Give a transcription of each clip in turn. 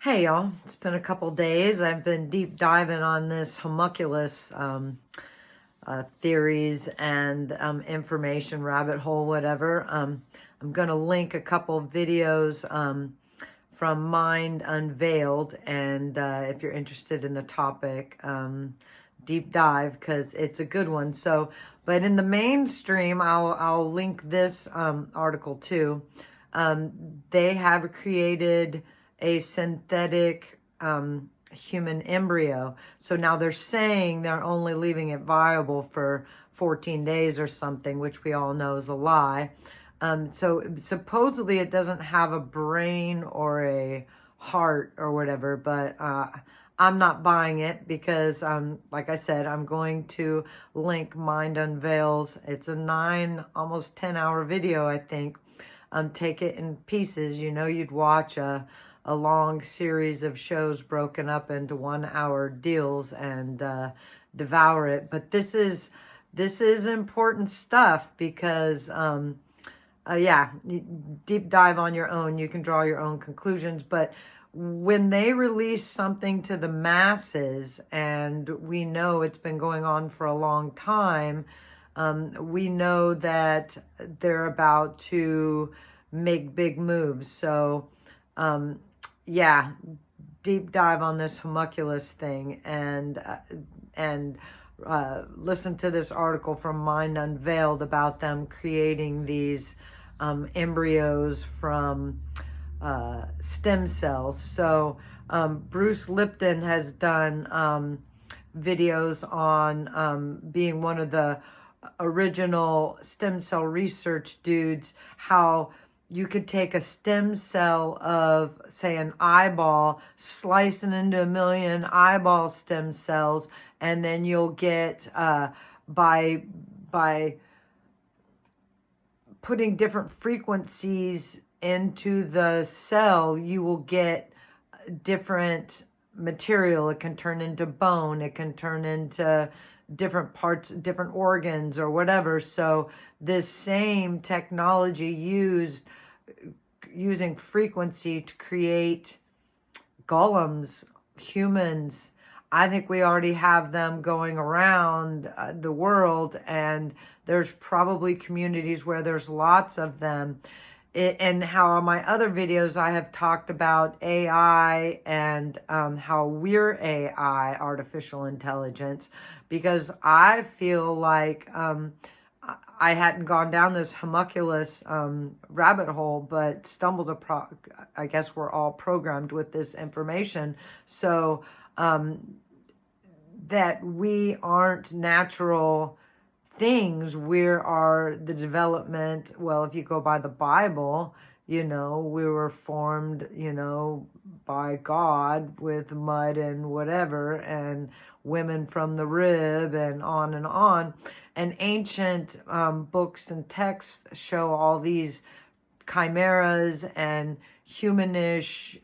Hey y'all, it's been a couple days. I've been deep diving on this homunculus theories and information rabbit hole, whatever. I'm going to link a couple videos from Mind Unveiled, and if you're interested in the topic, deep dive, because it's a good one. So, but in the mainstream, I'll link this article too. They have created a synthetic human embryo. So now they're saying they're only leaving it viable for 14 days or something, which we all know is a lie. So supposedly it doesn't have a brain or a heart or whatever, but I'm not buying it because, like I said, I'm going to link Mind Unveils. It's a 9, almost 10-hour video, I think. Take it in pieces. You know, you'd watch a long series of shows broken up into 1-hour deals and devour it. But this is important stuff because, yeah, deep dive on your own. You can draw your own conclusions. But when they release something to the masses, and we know it's been going on for a long time, we know that they're about to make big moves. So, yeah, deep dive on this homunculus thing and listen to this article from Mind Unveiled about them creating these embryos from stem cells. So Bruce Lipton has done videos on being one of the original stem cell research dudes, how you could take a stem cell of, say, an eyeball, slice it into 1 million eyeball stem cells, and then you'll get, by putting different frequencies into the cell, you will get different material. It can turn into bone. It can turn into different parts, different organs or whatever. So this same technology using frequency to create golems, humans, I think we already have them going around the world, and there's probably communities where there's lots of them. And how on my other videos I have talked about AI and how we're AI, artificial intelligence, because I feel like I hadn't gone down this homunculus rabbit hole, but stumbled upon, I guess we're all programmed with this information. So that we aren't natural things. We are the development. Well, if you go by the Bible, you know, we were formed, you know, by God with mud and whatever, and women from the rib, and on and on. And ancient books and texts show all these chimeras and humanish,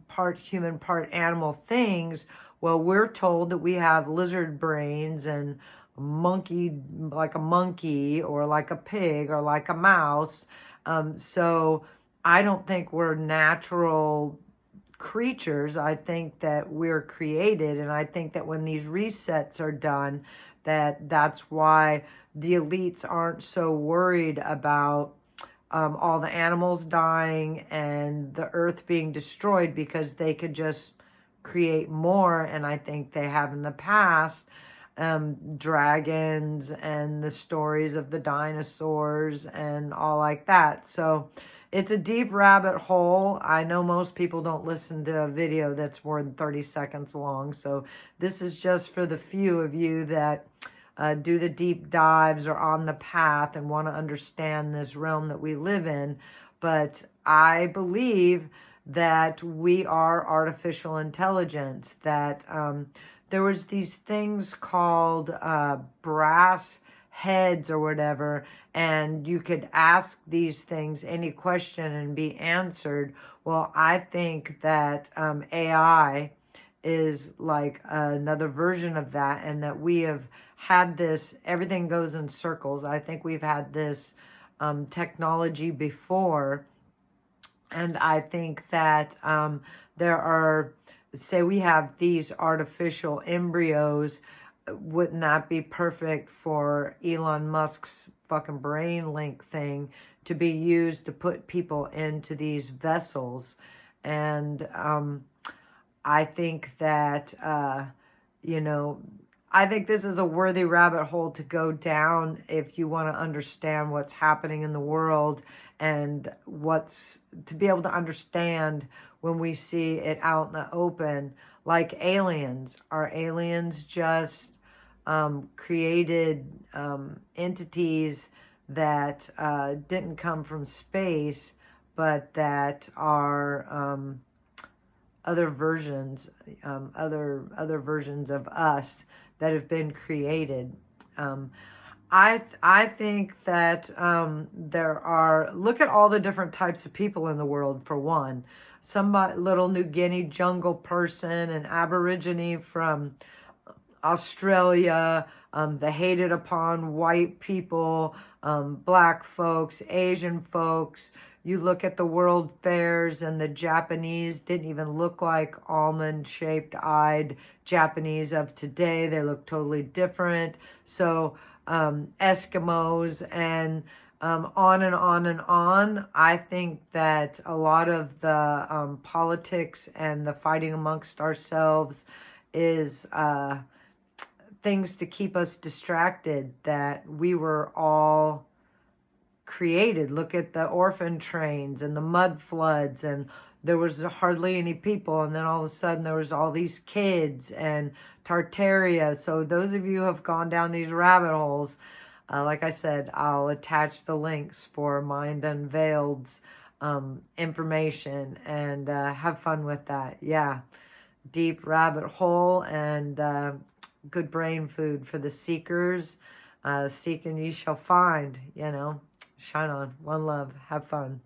part human, part animal things. Well, we're told that we have lizard brains and monkey, like a monkey or like a pig or like a mouse. So I don't think we're natural creatures. I think that we're created, and I think that when these resets are done, that's why the elites aren't so worried about all the animals dying and the earth being destroyed, because they could just create more. And I think they have in the past. Dragons and the stories of the dinosaurs and all like that. So it's a deep rabbit hole. I know most people don't listen to a video that's more than 30 seconds long. So this is just for the few of you that do the deep dives or on the path and want to understand this realm that we live in. But I believe that we are artificial intelligence, that there was these things called brass heads or whatever, and you could ask these things any question and be answered. Well, I think that AI is like another version of that, and that we have had this, everything goes in circles. I think we've had this technology before. And I think that there are, say we have these artificial embryos, wouldn't that be perfect for Elon Musk's fucking brain link thing to be used to put people into these vessels? And I think that, you know, I think this is a worthy rabbit hole to go down if you want to understand what's happening in the world and what's to be able to understand when we see it out in the open, like aliens. Are aliens just created entities that didn't come from space, but that are other versions, other versions of us that have been created? I think that there are, look at all the different types of people in the world, for one. Some little New Guinea jungle person, an Aborigine from Australia, the hated upon white people, black folks, Asian folks. You look at the world fairs and the Japanese didn't even look like almond-shaped eyed Japanese of today. They look totally different. So Eskimos and on and on and on. I think that a lot of the politics and the fighting amongst ourselves is things to keep us distracted, that we were all created. Look at the orphan trains and the mud floods, and there was hardly any people, and then all of a sudden there was all these kids, and Tartaria. So those of you who have gone down these rabbit holes, like I said, I'll attach the links for Mind Unveiled's information, and have fun with that. Yeah, deep rabbit hole, and good brain food for the seekers. Seek and ye shall find, you know. Shine on. One love. Have fun.